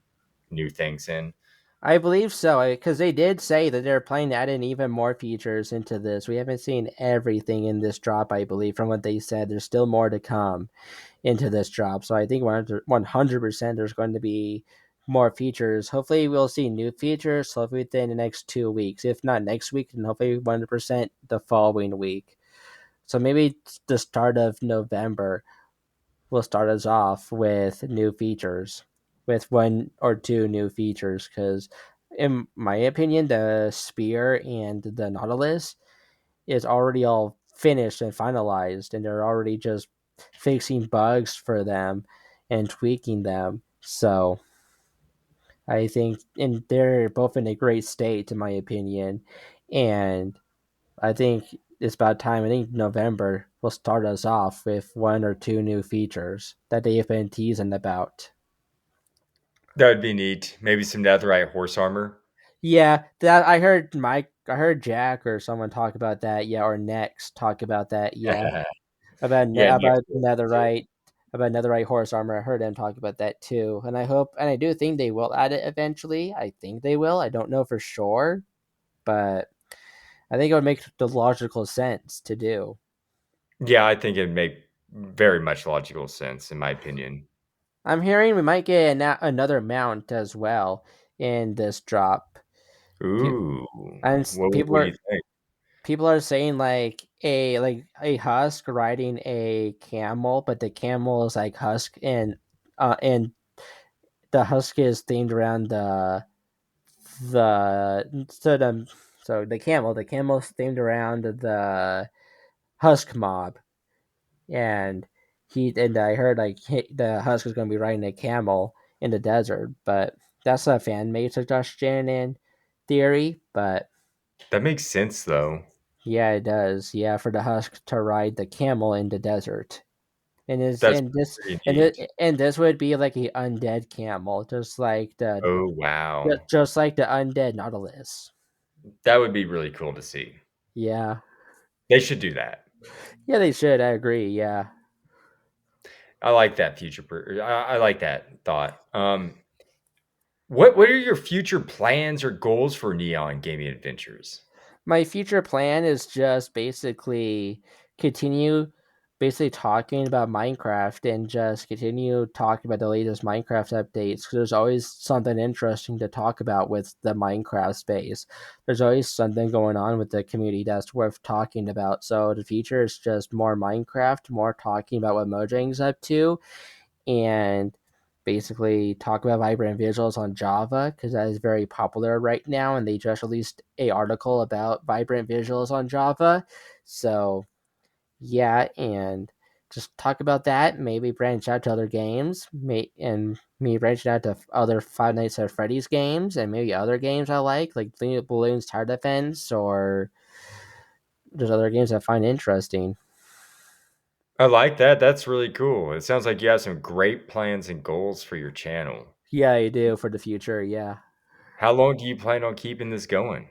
new things in? I believe so, because they did say that they're planning to add in even more features into this. We haven't seen everything in this drop, I believe, from what they said. There's still more to come into this drop. So I think 100% there's going to be more features. Hopefully, we'll see new features hopefully within the next 2 weeks. If not next week, then hopefully 100% the following week. So maybe the start of November will start us off with new features, with one or two new features. Because, in my opinion, the Spear and the Nautilus is already all finished and finalized, and they're already just fixing bugs for them and tweaking them. So I think, and they're both in a great state, in my opinion. And I think it's about time. I think November will start us off with one or two new features that they have been teasing about. That would be neat. Maybe some netherite horse armor. Yeah, that I heard Jack or someone talk about that. Yeah, or Next talk about that. Yeah, Yeah, next too. about netherite horse armor. I heard them talk about that too, and I hope and I do think they will add it eventually. I think they will. I don't know for sure, but I think it would make the logical sense to do. Yeah, I think it'd make very much logical sense in my opinion. I'm hearing we might get another mount as well in this drop. Pe- Ooh, and what do you think? people are saying like a husk riding a camel, but the camel is like husk and the husk is themed around the so the so the camel's themed around the husk mob, and I heard the husk is going to be riding a camel in the desert, but that's a fan made suggestion and theory. But That makes sense though. yeah, it does. Yeah, for the husk to ride the camel in the desert, and is That's pretty neat. and this would be like a undead camel, Oh, wow. just like the undead Nautilus. That would be really cool to see. Yeah, They should do that. yeah, they should. I agree. Yeah. I like that I like that thought. What are your future plans or goals for Neon Gaming Adventures? My future plan is just basically continue basically talking about Minecraft and just continue talking about the latest Minecraft updates because there's always something interesting to talk about with the Minecraft space. There's always something going on with the community that's worth talking about. So the future is just more Minecraft, more talking about what Mojang's up to, and basically talk about vibrant visuals on Java because that is very popular right now, and they just released a article about vibrant visuals on Java. So yeah, and just talk about that. Maybe branch out to other games, and me branching out to other Five Nights at Freddy's games, and maybe other games I like Balloons Tower Defense, or just other games I find interesting. I like that. That's really cool. It sounds like you have some great plans and goals for your channel. Yeah, I do for the future. Yeah. How long do you plan on keeping this going?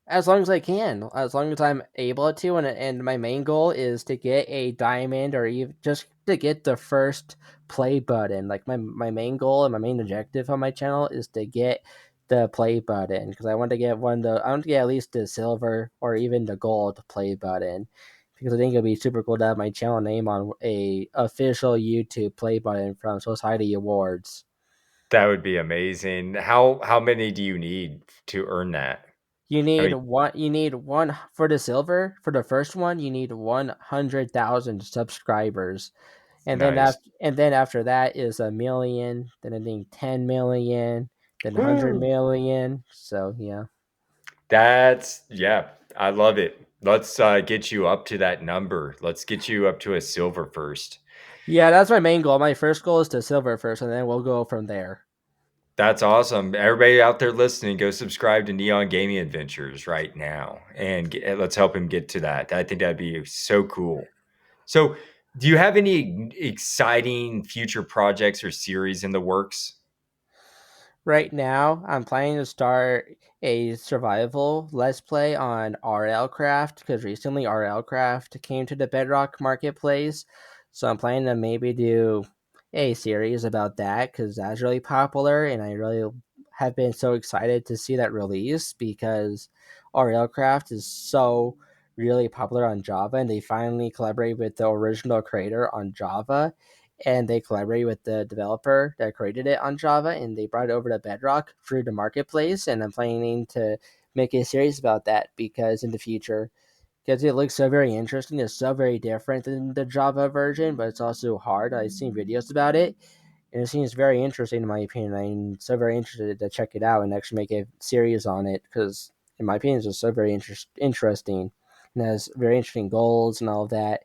As long as I can, as long as I'm able to, and my main goal is to get a diamond or even just to get the first play button. Like my main goal and my main objective on my channel is to get the play button because I want to get at least the silver or even the gold play button because I think it'd be super cool to have my channel name on a official YouTube play button from Society Awards. That would be amazing. How many do you need to earn that? How many You need one for the silver. For the first one, you need 100,000 subscribers, nice. and then after that is a million. Then I think 10 million. Then 100 Woo! million. So yeah, Yeah, I love it. Let's get you up to that number. Let's get you up to a silver first. Yeah, that's my main goal. My first goal is to silver first, and then we'll go from there. That's awesome. Everybody out there listening, go subscribe to Neon Gaming Adventures right now, and let's help him get to that. I think that'd be so cool. So, do you have any exciting future projects or series in the works? Right now, I'm planning to start a survival let's play on RL Craft because recently RL Craft came to the Bedrock Marketplace. So I'm planning to maybe do a series about that because that's really popular, and I really have been so excited to see that release because RL Craft is so really popular on Java, and they finally collaborate with the original creator on Java, and they collaborate with the developer that created it on Java, and they brought it over to Bedrock through the marketplace. And I'm planning to make a series about that because in the future, because it looks so very interesting, it's so very different than the Java version, but it's also hard. I've seen videos about it, and it seems very interesting in my opinion. I'm so very interested to check it out and actually make a series on it because, in my opinion, it's just so very interesting and has very interesting goals and all of that.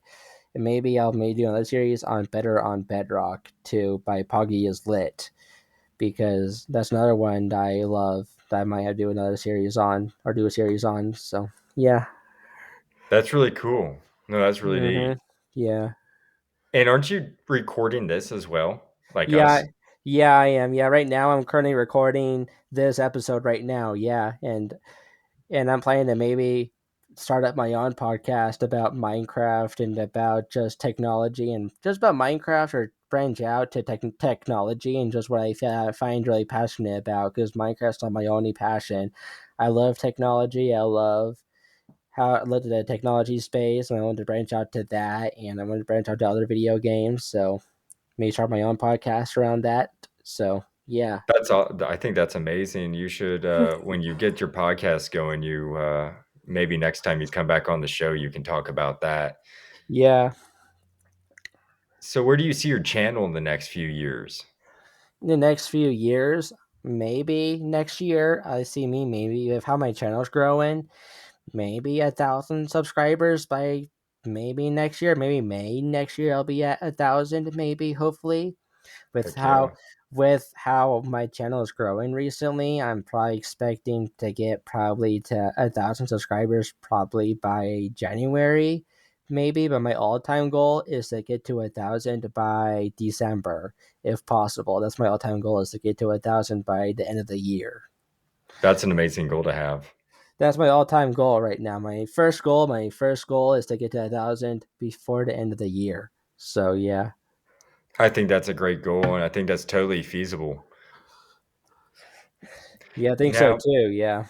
And maybe I'll maybe do another series on Better on Bedrock too by Poggy is Lit because that's another one that I love that I might have to do another series on or do a series on. So yeah. That's really cool. No, that's really Mm-hmm. neat. Yeah. And aren't you recording this as well, like Yeah. us? Yeah, I am. Yeah, right now I'm currently recording this episode right now. Yeah, and I'm planning to maybe start up my own podcast about Minecraft and about just technology and just about Minecraft or branch out to technology and just what find really passionate about because Minecraft's not my only passion. I love technology. I love how I love the technology space, and I want to branch out to that, and I want to branch out to other video games. So maybe start my own podcast around that. So yeah, That's all. I think that's amazing. You should, when you get your podcast going, maybe next time you come back on the show, you can talk about that. yeah. So, where do you see your channel in the next few years? In the next few years, maybe next year, I see me maybe with how my channel's growing, maybe 1,000 subscribers by maybe next year, maybe May next year. I'll be at 1,000, maybe hopefully with Heck yeah. how my channel is growing recently. I'm probably expecting to get probably to 1,000 subscribers probably by January, maybe. But my all-time goal is to get to 1,000 by December, if possible. That's my all-time goal is to get to 1,000 by the end of the year. That's an amazing goal to have. That's my all-time goal right now. My first goal is to get to 1,000 before the end of the year. So yeah, I think that's a great goal, and I think that's totally feasible. yeah, I think so Now, too. Yeah.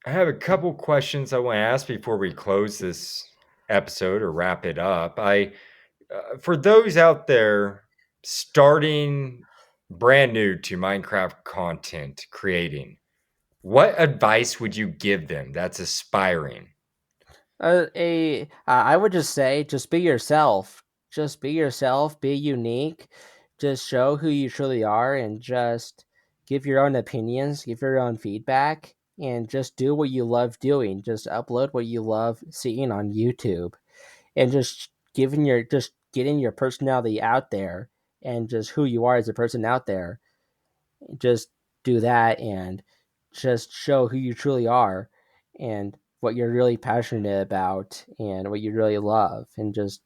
I have a couple questions I want to ask before we close this episode or wrap it up. For those out there starting brand new to Minecraft content creating, what advice would you give them that's aspiring? I would just say, just be yourself. Just be yourself. Be unique. Just show who you truly are, and just give your own opinions, give your own feedback, and just do what you love doing. Just upload what you love seeing on YouTube, and just getting your personality out there, and just who you are as a person out there. Just do that and just show who you truly are and what you're really passionate about and what you really love, and just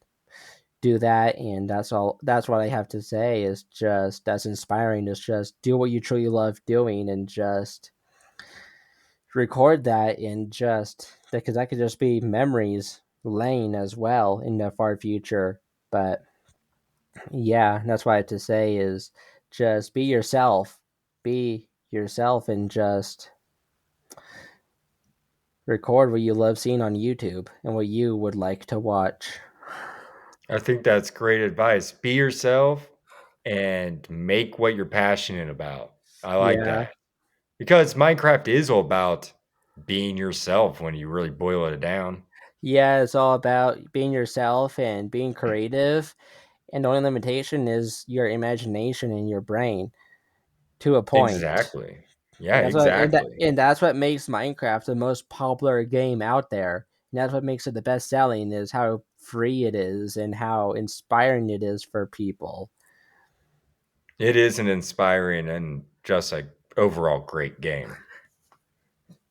do that. And that's what I have to say is just that's inspiring is just do what you truly love doing and just record that, and just because that could just be memories laying as well in the far future. But yeah, that's what I have to say is just be yourself, and just record what you love seeing on YouTube and what you would like to watch. I think that's great advice. Be yourself and make what you're passionate about. I like Yeah. that because Minecraft is all about being yourself when you really boil it down. Yeah, it's all about being yourself and being creative. And the only limitation is your imagination and your brain to a point. Exactly. Yeah, exactly. And that's what makes Minecraft the most popular game out there. And that's what makes it the best selling is how free it is and how inspiring it is for people. It is an inspiring and just like overall great game.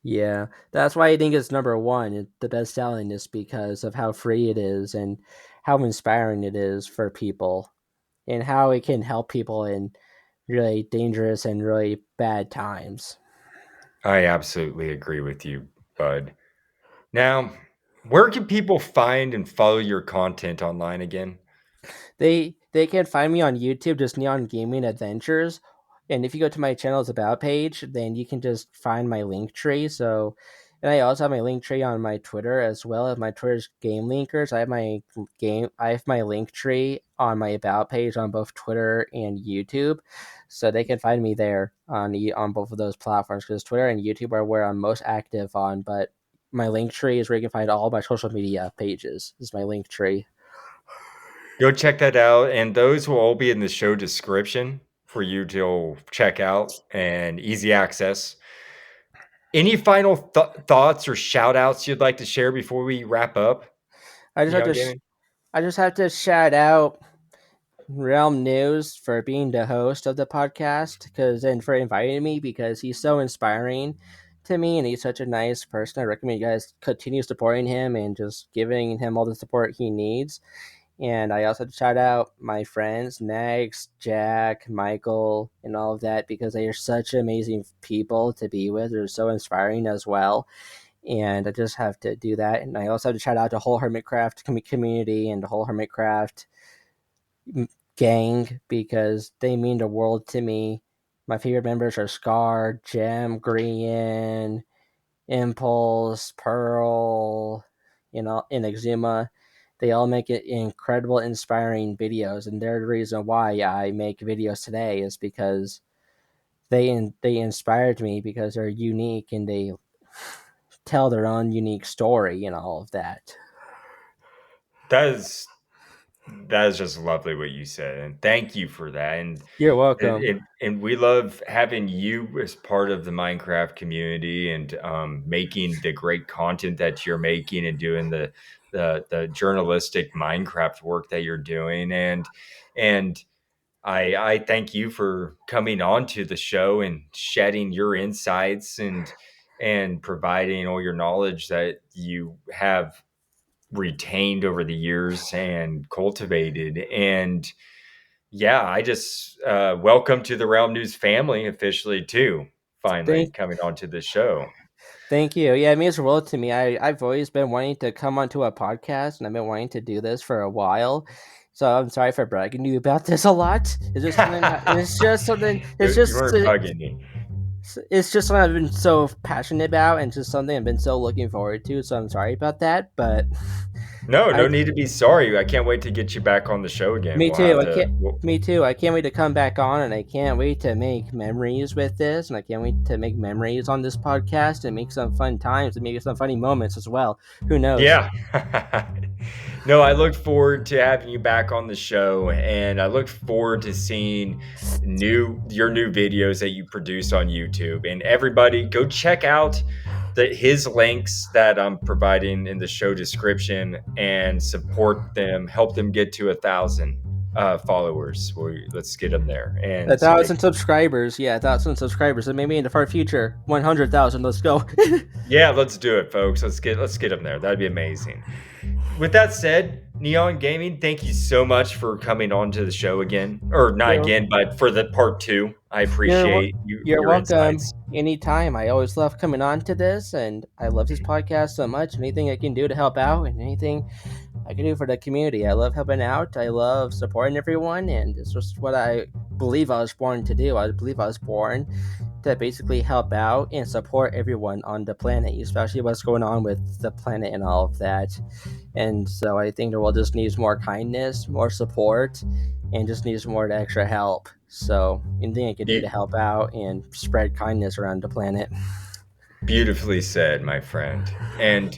Yeah, that's why I think it's number one, the best selling, is because of how free it is and how inspiring it is for people and how it can help people in really dangerous and really bad times. I absolutely agree with you, bud. Now, where can people find and follow your content online again? They can find me on YouTube, just Neon Gaming Adventures. And if you go to my channel's about page, then you can just find my link tree. So, and I also have my link tree on my Twitter as well as my Twitter's game linkers. I have my link tree on my about page on both Twitter and YouTube, so they can find me there on both of those platforms because Twitter and YouTube are where I'm most active on. But my link tree is where you can find all my social media pages. This is my link tree. Go check that out, and those will all be in the show description for you to check out and easy access. Any final thoughts or shout outs you'd like to share before we wrap up? I just have Neon to Gaming? I just have to shout out Realm News for being the host of the podcast because and for inviting me because he's so inspiring to me and he's such a nice person. I recommend you guys continue supporting him and just giving him all the support he needs. And I also shout out my friends, Nags, Jack, Michael, and all of that because they are such amazing people to be with. They're so inspiring as well. And I just have to do that. And I also have to shout out the whole Hermitcraft community and the whole Hermitcraft gang because they mean the world to me. My favorite members are Scar, Gem, Grian, Impulse, Pearl, and Exuma. They all make it incredible, inspiring videos, and they're the reason why I make videos today is because they inspired me because they're unique and they tell their own unique story and all of that. That is that is just lovely what you said, and thank you for that. You're And, welcome. and, and we love having you as part of the Minecraft community and making the great content that you're making and doing the journalistic Minecraft work that you're doing. And I thank you for coming on to the show and shedding your insights and providing all your knowledge that you have retained over the years and cultivated. And yeah, I just welcome to the Realm News family officially too. Finally Thank coming onto the show. Thank you. Yeah, it means the world to me. I've always been wanting to come onto a podcast and I've been wanting to do this for a while. So I'm sorry for bragging to you about this a lot. It's just something it's just something You weren't bugging me. it's just something I've been so passionate about and just something I've been so looking forward to. So I'm sorry about that, but No, no I need to be sorry. I can't wait to get you back on the show again. me We'll too. have I to. can't Me too. I can't wait to come back on and I can't wait to make memories with this and I can't wait to make memories on this podcast and make some fun times and maybe some funny moments as well. Who knows? Yeah. No, I look forward to having you back on the show, and I look forward to seeing your new videos that you produce on YouTube. And everybody, go check out his links that I'm providing in the show description and support them. Help them get to 1,000 followers. Let's get them there, A and so they thousand subscribers, yeah, 1,000 subscribers, and maybe in the far future, 100,000. Let's go. Yeah, let's do it, folks. Let's get them there. That'd be amazing. With that said, Neon Gaming, thank you so much for coming on to the show again, or not you're again, but for the part two. I you're appreciate you're your welcome insights. anytime. I always love coming on to this, and I love this podcast so much. Anything I can do to help out, and anything I can do for the community. I love helping out. I love supporting everyone, and it's just what I believe I was born to do. I believe I was born to basically help out and support everyone on the planet, especially what's going on with the planet and all of that. And so I think the world just needs more kindness, more support, and just needs more extra help. So anything I can do to Be- help out and spread kindness around the planet. Beautifully said, my friend. And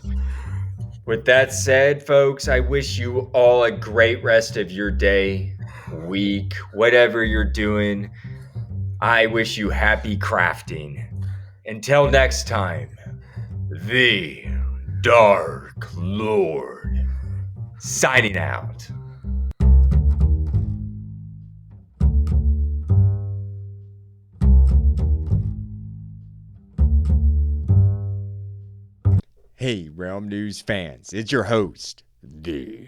with that said, folks, I wish you all a great rest of your day, week, whatever you're doing. I wish you happy crafting. Until next time, the Dark Lord signing out. Hey, Realm News fans, it's your host, the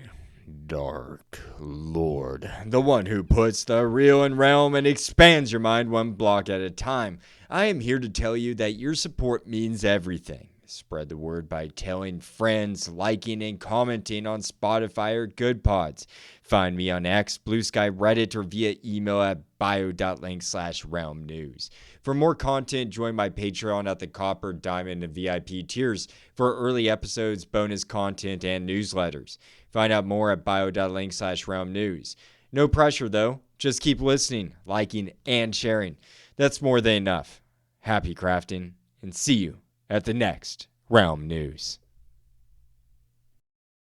Dark Lord, the one who puts the real in Realm and expands your mind one block at a time. I am here to tell you that your support means everything. Spread the word by telling friends, liking, and commenting on Spotify or Good Pods. Find me on X, Blue Sky, Reddit, or via email at bio.link/realm news. For more content, join my Patreon at the Copper, Diamond, and VIP tiers for early episodes, bonus content, and newsletters. Find out more at bio.link/realm news. No pressure, though. Just keep listening, liking, and sharing. That's more than enough. Happy crafting, and see you at the next Realm News.